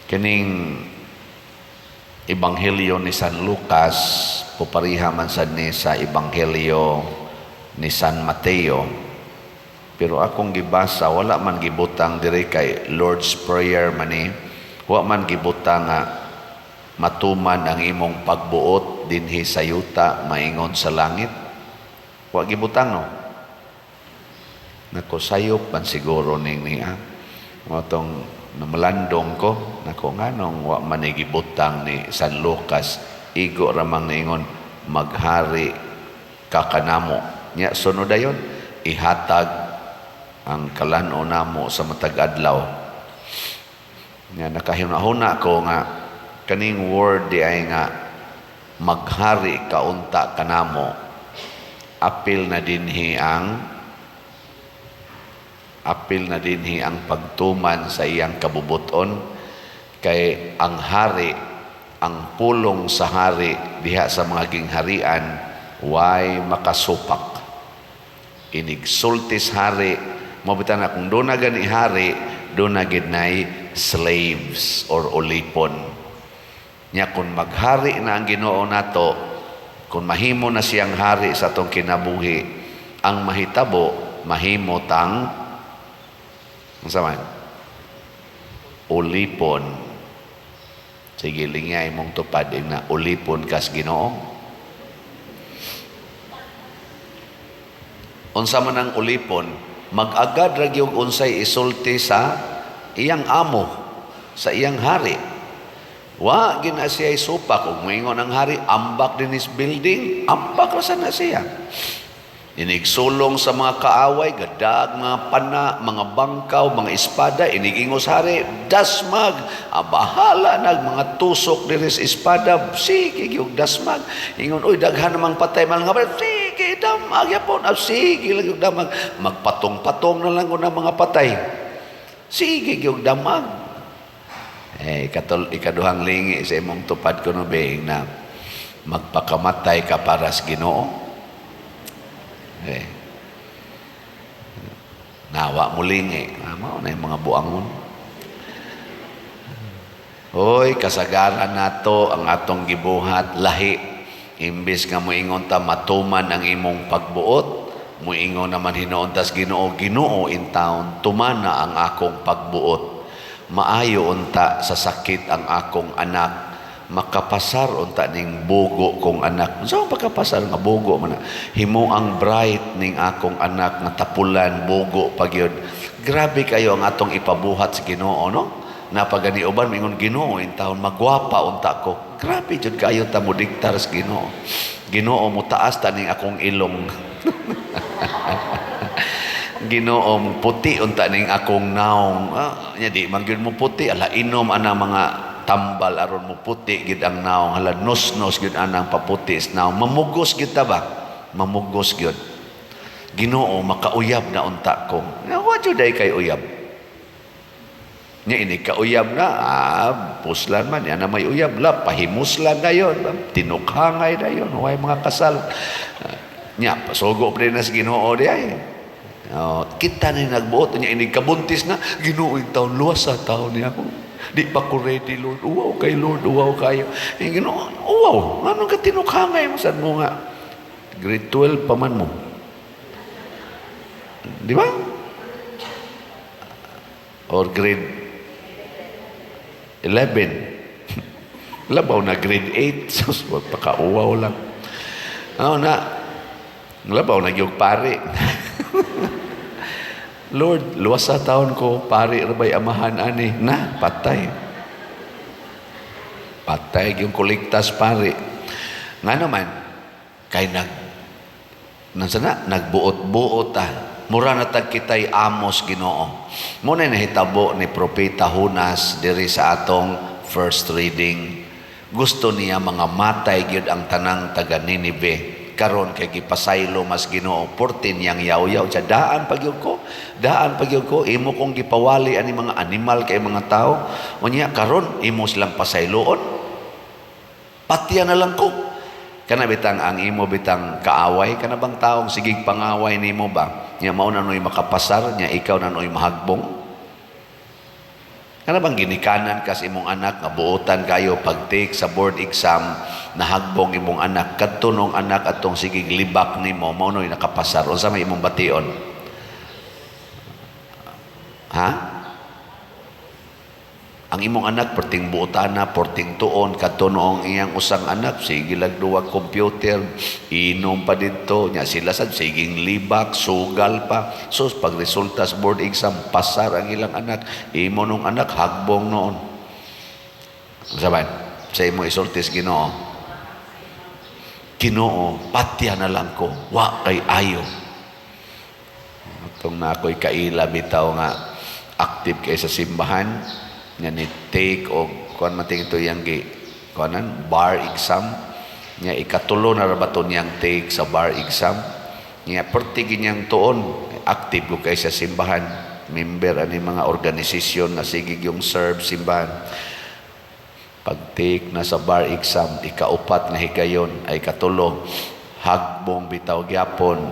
Kining Ebanghelyo ni San Lucas pupariha man sad ni sa Ebanghelyo ni San Mateo, pero akong gibasa wala man gibutang diri kay Lord's Prayer man ni, wa man gibutang nga matuman ang imong pagbuot dinhi sa yuta maingon sa langit. Wa gibutang no. Nako sayop man siguro ning niya. Motong namalandong ko nako nganong wa man gibutang ni San Lucas igo ramang ningon maghari ka kanamo nya sunod dayon ihatag ang kalan-o namo sa matag adlaw. Nya nakahuna-huna ko nga kaning word di ay nga maghari kaunta kanamo apil na dinhi ang pagtuman sa iyang kabubuton kay ang hari, ang pulong sa hari diha sa mga gingharian way makasupak. Inigsultis hari, mabitan na kung doon na gani hari, doon na ginay slaves or ulipon. Nya kung maghari na ang Ginoo nato, kung mahimo na siyang hari sa atong kinabuhi, ang mahitabo mahimo tang saman ulipon. Sige lingay mong tupad na ulipon kas Ginoo. Unsa man ang ulipon, mag-agad ra gyud unsay isulti sa iyang amo, sa iyang hari. Wa gina siya isupak ug moingon ang hari ambak din is building, ambak ra sana siya. Inigsulong sa mga kaaway, gadag, mga pana, mga bangkaw, mga espada, inigingos hari, dasmag, bahala nag mga tusok diri sa espada, sige yung dasmag. Ingon, uy, daghan namang patay, malang nga, sige, damag, yapon, sige, lang yung damag. Magpatong-patong na lang ng mga patay. Sige yung damag. Ikaduhang lingi sa imong tupad ko no, being na magpakamatay ka para sa Ginoo. Nawa mulingi mao na yung mga buangon. Hoy, kasagaran nato ang atong gibuhat lahi. Imbis nga moingon ta matuman ang imong pagbuot, moingon naman hinuon tas Ginoo, Ginoo in taon tumana ang akong pagbuot. Maayo unta sa sakit ang akong anak, makapasar unta ning bugo kong anak. So pagkapasar nga bugo man himo ang bright ning akong anak nga tapulan bugo pagyud. Grabe kayo ang atong ipabuhat sa Ginoo no. Napagani uban mingon Ginoo in taon magwapa unta ko. Grabe jud kayo ta mo diktar sa Ginoo. Ginoo mo taas ta ning akong ilong. Ginoo mo puti unta ning akong naong. Nya di man gyud mo puti ala inom ana mga tambal aron mo puti gid ang naong, hala nos-nos gid anang paputi is naong. Mamugos gid ta ba? Mamugos gid. Ginoo makauyab na unta ko. Wa jud ay kay uyab. Nya ini kauyab na, puslan man yan na may uyab la, pahimuslan na yon, tinukhangay na yon, way mga kasal. Nya pasugo pa rin na sa Ginoo di ay. Kita na nagbuot nya ini kabuntis na, Ginoo yung taon, luwas sa taon niya ako. Di pa ko ready, Lord. Uwaw kay Lord, uwaw kayo. Ginoo, uwaw. Anong ka tinukhangay mo? Saan mo nga? Grade 12 pa man mo. Di ba? Or grade 11. Labaw na grade 8. So, pagka-uwaw lang. Labaw na yung pare. Lord, luwas sa taon ko, pari rabay amahan ani na patay. Patay yung kuligtas pari. Nga naman kay nagbuot-buot mura na tag kitay amos Ginoo. Mo na nahitabo ni propeta Jonas diri sa atong first reading. Gusto niya mga matay gyud ang tanang taga Ninive. Karon kay gipasaylo mas Ginoo 14 yang yaw-yaw sa daan pagyud ko imo kong gipawali ani mga animal kay mga tao unya karon imo silang pasayloon patyan na lang ko kana bitang ang imo bitang kaaway kana bang taong sigig pangaway nimo ba nya mao na noy makapasar nya ikaw na noy mahagbong Kana bang ginikanan ka sa imong anak nga buotan kayo pag-take sa board exam, nahagbong imong anak, kadto nung anak atong sige libak nimo mao noy nakapasar. Unsa may imong bation? Ha? Ang imong anak perting buotana, perting tuon, kadto noong iyang usang anak sige lagduwag computer, inom pa didto nya sila sad siging libak, sugal pa. So pag resulta sa board exam pasar ang ilang anak, imo nung anak hagbong noon. Saban, sa imo isultis Ginoo. Ginoo, patya na lang ko, wa kay ayo. Itong na ako'y kaila bitaw nga active kay sa simbahan, nga ni take o kuan man ito yang gi kuanan bar exam nya ikatulo na rabaton yang take sa bar exam nya perti ginyang tuon active ko kay sa simbahan, member ani mga organisasyon na sige yung serve simbahan. Pag take na sa bar exam ikaupat nga higayon ay katulo hagbong bitaw gyapon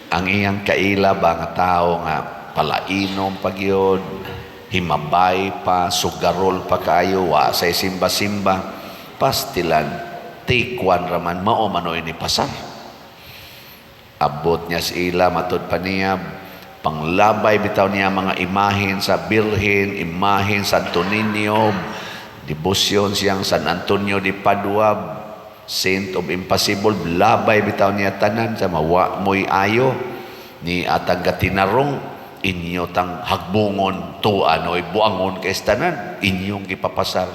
ang iyang kaila ba nga tao nga palainom pagyod, himabay pa, sugarol pa kayo, wa say simba-simba, pastilan, take one raman, mao manoy ni pasar. Abot niya sa ila, matod pa niya, panglabay bitaw niya mga imahin sa Birhen, imahin sa Santo Niño, debosyon siyang San Antonio de Padua, Saint of Impossible, labay bitaw niya tanan sa mawa mo'y ayo, ni atang gatinarong, inyo tang hagbungon tuan o buangon kay tanan inyong gipapasar.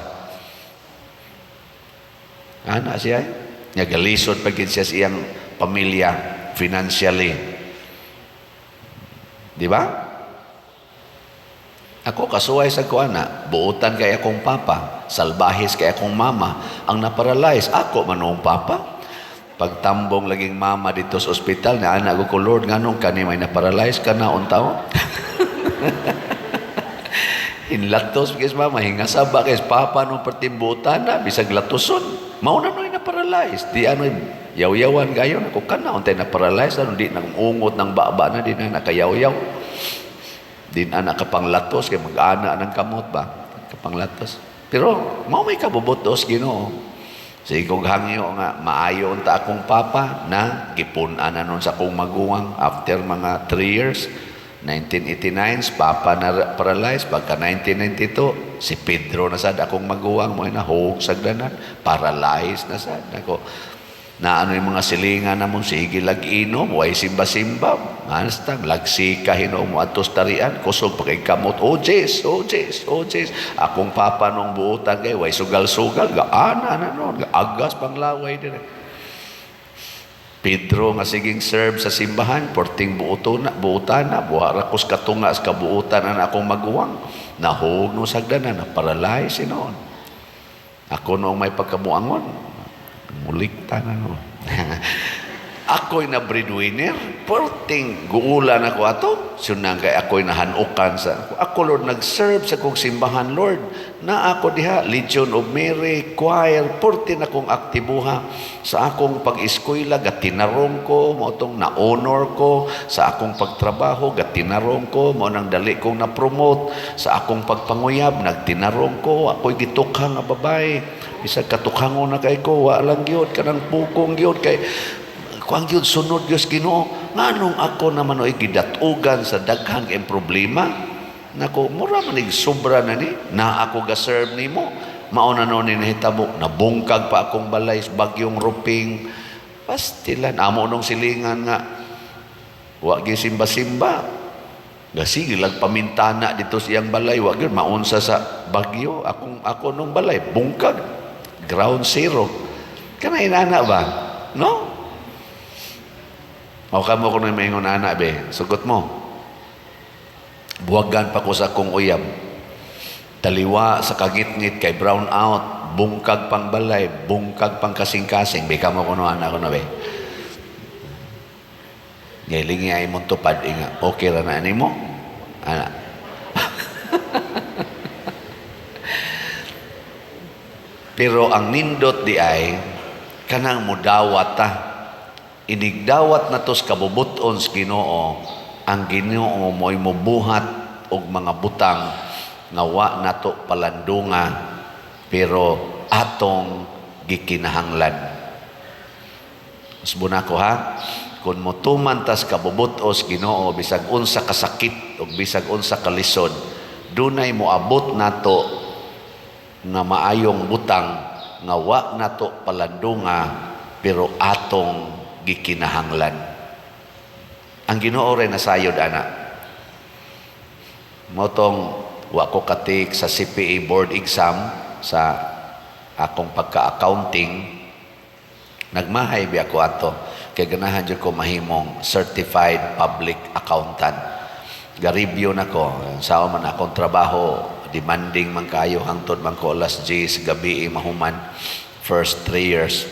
Ana siya nya galisod pagid siya siyang pamilya financially. Di ba? Ako kasuway sa kuana, buutan kay akong papa, salbahis kay akong mama, ang naparalyze ako manong papa. Pagtambong laging mama dito sa ospital na anak ko, Lord, nganong kani may na-paralyze ka na untaw? Inlatos kay mama, hingasaba kay papa nung pertimbutan na, bisag latoson. Mauna noy na-paralyze. Di ano'y yaw-yawan gayon. Ako ka na, untay na-paralyze, ano, di nang ungot ng baba na, di na nakayaw-yaw. Di na nakapanglatos, kay mag-ana ng kamot ba? Kapanglatos. Pero, may kabubutos, Ginoo. Sige kong hangyo nga, maayo unta akong papa na gipunan na nun sa akong maguwang after mga 3 years. 1989, papa na paralyzed. Pagka 1992, si Pedro na sad akong maguwang mo na hog sagdanan, paralyzed na sad ako. Na ano yung mga silingan na mong sige lag-inom, way simba-simba, manstang, lagsika, hinom mo atos tarian, kusog pa kay kamot, oh Jess, akong papa nung buutan kay, way sugal-sugal, gaana na nun, agas pang laway din. Pedro nga siging serve sa simbahan, porting buutan na, buharakos katunga sa kabuutan na akong maguwang, nahog no sagdanan, na paralyze noon. Ako noong may pagkamuangon, mulikta na no. Ako'y na breadwinner, porting guulan ako ato, sunang kay ako'y nahanukan sa ako, Lord, nag-serve sa kong simbahan, Lord, na ako diha, Legion of Mary, choir, porting akong aktibuha sa akong pag-eskwela, gatinarong ko, mautong na-honor ko, sa akong pagtrabaho, gatinarong ko, maunang dali kong na-promote, sa akong pagpanguyab, nagtinarong ko, ako'y gitukhang nga babae, bisag katukhangon na kay ko, walang yun, kanang pukong yun, kay kung yun sunod Diyos Ginoo, nganong ako naman o igidatugan sa daghang ang problema, nako, mura manig sobra na ni, na ako ga-serve ni mo, mauna no ni nahitabo, nabungkag pa akong balay, bagyong ruping, pastilan, amo nung silingan nga, wag simba-simba, gasig lag pamintana dito siyang balay, wag yun, maunsa sa bagyo, ako nung balay, bungkag, ground zero, kanay inana ba? No? O kamo ko na may ingon anak be, sugot mo. Buwagan pa ko sa akong uyab. Taliwa sa kagitngit kay brown out, bungkag pang balay, bungkag pang kasing-kasing. Be kamo ko no anak ko na be. Galing ay mong tupad inga. Okay ra na ani mo? Anak. Pero ang nindot di ay kanang mudawat ta. Inigdawat na tos kabubuton sa Ginoo, ang Ginoo mo'y mubuhat og mga butang nga wa nato palandunga pero atong gikinahanglan. Usbuna ko ha, kung motuman tas kabubutos Ginoo bisag unsa kasakit o bisag unsa kalisod, dunay moabot nato nga maayong butang nga wa nato palandunga pero atong gikinahanglan. Ang Ginoo ray nasayod ana. Motong wa ko katik sa CPA board exam sa akong pagka-accounting, nagmahay bi ako ato kay ganahan jud ko mahimong certified public accountant. Ga-review nako sao man akong trabaho, demanding man kayo hangtod man ko alas 10 gabi mahuman first 3 years.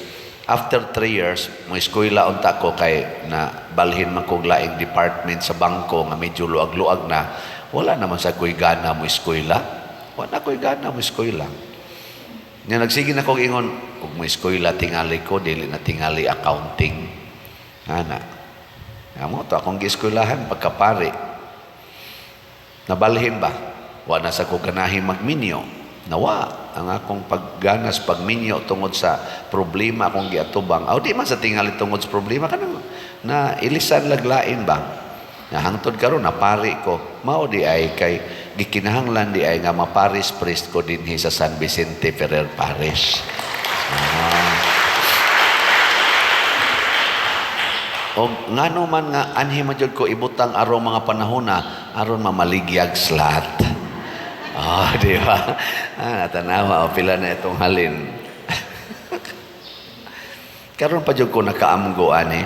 After 3 years, mo eskwela unta ko kay na balhin man kong laing department sa bangko nga medyo luag-luag na. Wala naman sa ko'y gana mo eskwela. Wala ko'y gana mo eskwela. Nga nagsige na kong ingon, kung mo eskwela tingali ko, dili na tingali accounting. Ana. Nga mo, to akong gi-eskwelahan pagkapari. Nabalhin ba? Wala na sa ko ganahin magminyo. Nawa ang akong pagganas pagminyo tungod sa problema akong giatubang. Aw di man sa tingali tungod sa problema kanang na ilisan laglain ba? Na hangtod karon na pari ko. Mao di ay kay gikinahanglan di ay nga maparis priest ko dinhi sa San Vicente Ferrer Parish. O ngano man nga anhi man jud ko ibutang aron mga panahon na aron mamaligyag slat. Di ba? Natanawa o pila na itong halin. Karon pa jud ko nakaamgo ani.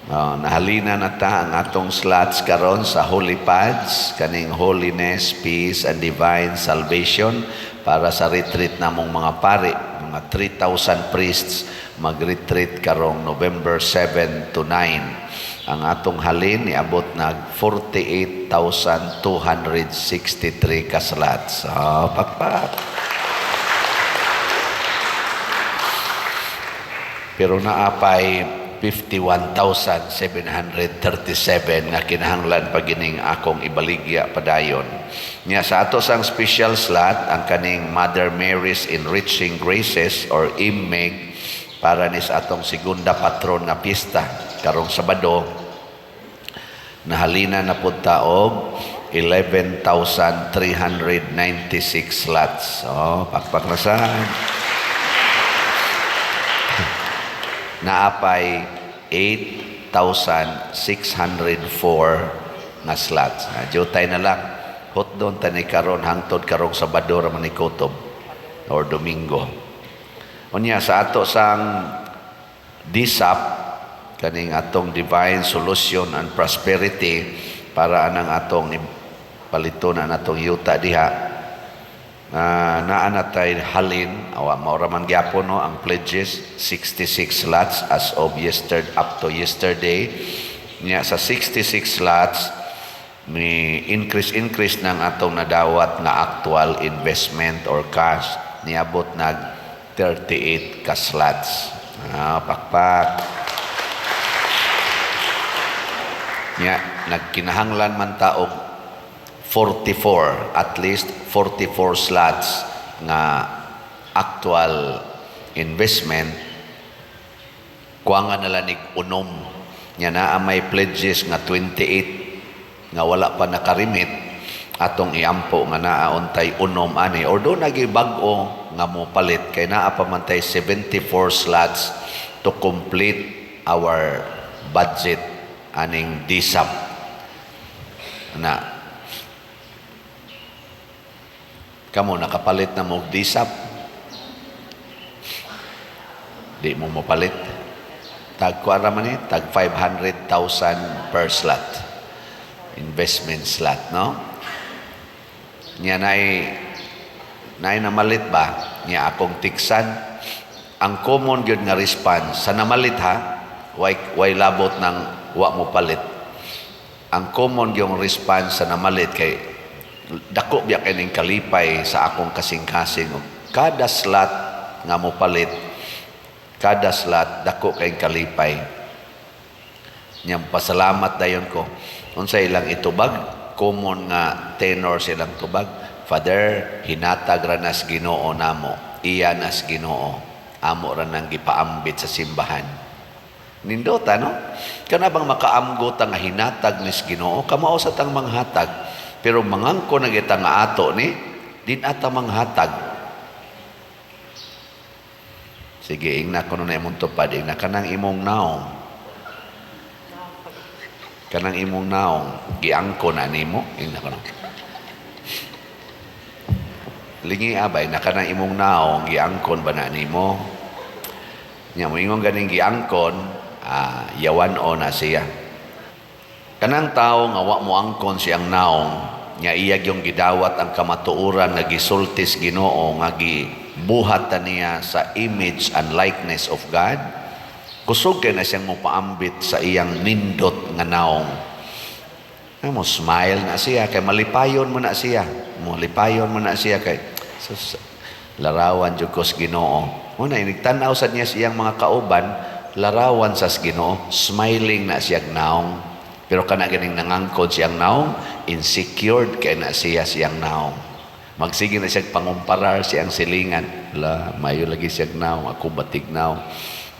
Nahalina na ta ang atong slots karon sa Holy Pads, kaning Holiness, Peace, and Divine Salvation para sa retreat namong mga pari, mga 3,000 priests mag-retreat karong November 7 to 9. Ang atong halin niabot nag 48,263 ka slots. Pakpak. Pero naapay 51,737 na kinahanglan pagining akong ibaligya padayon. Nya sa ato sang special slot ang kaning Mother Mary's Enriching Graces or IMMEG para ni sa atong segunda patron na pista karong Sabado. Nahalina na pud ta og 11,396 slots. Pakpak na sad. Naapay 8,604 nga slots. Jutay na lang. Hot doon tani karon hangtod karong Sabado ra man ikutob or Domingo. Unya sa ato sang DSAP kaning atong Divine Solution and Prosperity para anang atong palito na natong yuta diha. Naanatay halin maura man gyapon no ang pledges 66 slots as of up to yesterday. Nya sa 66 slots may increase ng atong nadawat nga actual investment or cash niabot nag 38 ka slots. Pakpak. Nya nagkinahanglan man ta og 44, at least 44 slots nga actual investment. Kuwangan nila ni unom. Nya na may pledges nga 28 nga wala pa nakarimit atong iampo nga naauntay unom ani or do nagibag-o nga mo palit kay naa pa man tay 74 slots to complete our budget aning DSAP na kamo nakapalit na mo DSAP, di mo mapalit. Tag kuara man ni tag 500,000 per slot, investment slot, no? Nya nay namalit ba nya akong tiksan ang common gyud nga response sa namalit ha, way labot ng wa mo palit. Ang common yung response sa namalit kay dako biya kining kalipay sa akong kasing-kasing. Kada slot nga mo palit, kada slot dako kay kalipay. Nyam pasalamat dayon ko. Unsa ilang itubag, common nga tenor silang tubag. Father, hinatag ra nas Ginoo namo. Iya nas Ginoo. Amo ra nang gipaambit sa simbahan. Nindota, no? Kana bang makaamgot ang hinatag nis Ginoo? Kamao sa tang manghatag. Pero mangangko na kita nga ato ni, din ata manghatag. Sige, ingna ko na imong tupad. Ingna kanang imong naong. Kanang imong naong. Giangko na nimo. Ingna ko na. Lingi abay, na kanang imong naong. Giangkon ba na nimo? Nya mo ingon ganing giangkon, yawan o na siya. Kanang tao nga wa mo angkon siyang naong, nya iyag yung gidawat ang kamatuoran nga gisultis Ginoo nga gibuhat niya sa image and likeness of God. Kusog kay na siyang mopaambit sa iyang nindot nga naong. Mo smile na siya kay malipayon mo na siya. Malipayon mo na siya kay larawan jud kos Ginoo. Una inigtan-aw sad niya siyang mga kauban, larawan sa Ginoo, smiling na siyang naong. Pero kana ganing nangangkod siyang naong, insecure kay na siyang naong. Magsige na siyang pangumparar siyang silingan. Mayo lagi siyang naong, ako batig naong.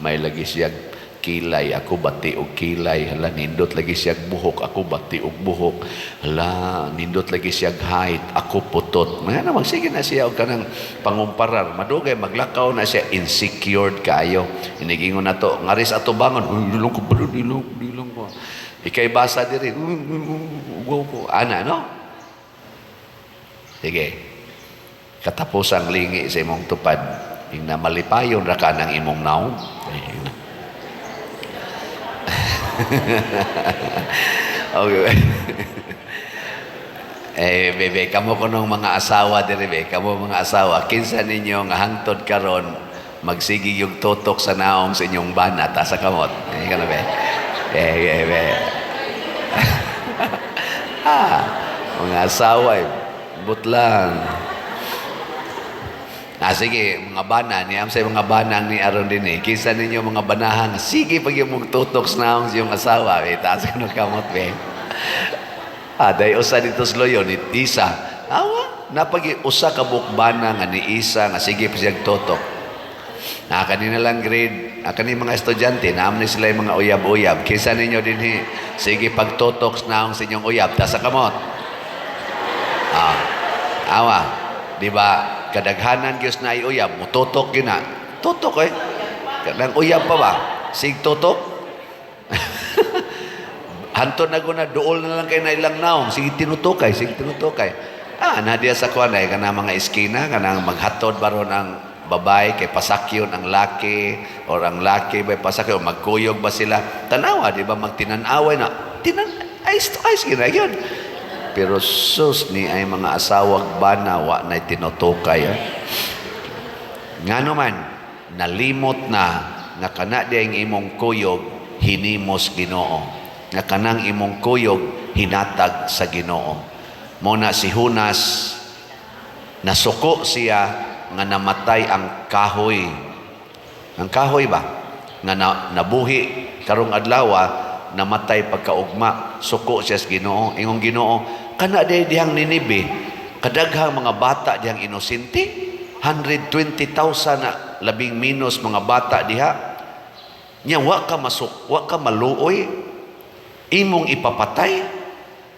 May lagi siyang kilay, ako bati og kilay. Hala, nindot lagi siyang buhok, ako bati og buhok. Hala, nindot lagi siyang height, ako putot. Mga na, magsige na siya og kanang pangumparar. Madugay, maglakaw na siya, insecure kayo. Inigingon na to, ngaris ato bangon, dilong ko, dilong ko. Ikay basa diri, ana, no? Sige, katapusang lingi sa imong tupad, yung na malipayon ra ka ng imong naong. Okay. Bebe, kamo ko nung mga asawa diri, be. Kamo mga asawa, kinsa ninyo nga hangtod karon magsigi yung tutok sa naong sa inyong bana ta sa kamot. Kana be. Be. Mga asawa, butlang. Sige, mga bana, niyam sa mga banang ni aron din eh. Kinsa ninyo mga banahan, sige pag yung mong sa naong sa iyong asawa, be, taas ka ng kamot, be. Day usa dito sa loyon, ni Isa. Awa, napag usa ka bukbana nga ni Isa, nga sige pa siyang tutok. Kanina lang grade, kanina mga estudyante, naam ni sila yung mga uyab-uyab. Kinsa ninyo din eh, sige pagtutok sa naong sa inyong uyab, taas sa kamot. Awa, di ba? Kadaghanan Diyos na iuyab, mututok yun na. Tutok eh. Kadang uyab pa ba? Sig tutok? Hantod na guna, dool na lang kayo na ilang naong. Sige tinutukay. Nadiya sa kuwan eh, kana mga iskina, kana maghatod baron ang babae, kay pasakyon ang laki, or ang laki may pasakyon, magkuyog ba sila? Tanawa, di ba? Magtinanaway na. Ice to ice, gina yun. Pero sus ni ay mga asawag bana wa na tinutukay. Nga naman, nalimot na nga kana di ang imong kuyog hinimos Ginoo. Nga kanang imong kuyog hinatag sa Ginoo. Muna si Hunas, nasuko siya nga namatay ang kahoy. Ang kahoy ba? Nga nabuhi karong adlaw, namatay pagkaugma, suko siya sa Ginoo. Ingong Ginoo, kana dihang Ninibe, kadaghang mga bata dihang inosente, 120,000 na labing minus mga bata diha. Nya wa ka maluoy, imong ipapatay.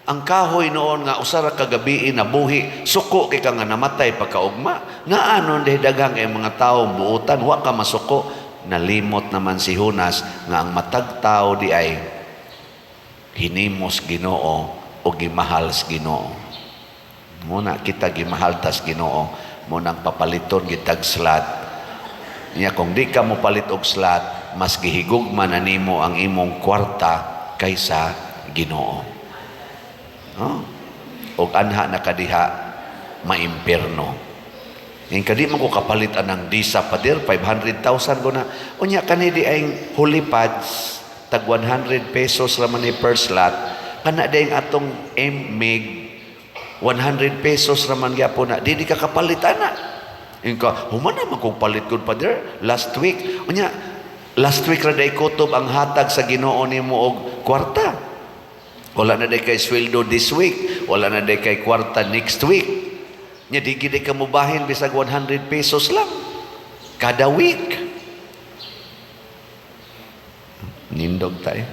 Ang kahoy noon nga usara ka gabi nabuhi, suko kay ka nga namatay pagkaugma. Nga anon daghang mga tawo buutan, wa ka masuko. Nalimot naman si Hunas nga ang matag tao di ay hinimos Ginoo o gimahal sa Ginoo. Muna kita gimahal tas Ginoo, munang papaliton gitag slat. Nya kung di ka mo palit og slat, mas gihigugma na nimo ang imong kwarta kaysa Ginoo. Og anha na kadiha maimpierno. Yung kadi man ko kapalit anang disa pader 500,000 ko na. Unya kanidi ay hulipads tag 100 pesos raman ni per slot. Kana dayang atong meg 100 pesos raman gyapon na. Di ka kapalit ana. Inka, humana man kong palit ko pader last week. Unya last week ra day kutob ang hatag sa Ginoo nimo og kwarta. Wala na day kay sweldo this week. Wala na day kay kwarta next week. Nya di gid ka mubahin bisag 100 pesos lang kada week. Nindog tayo.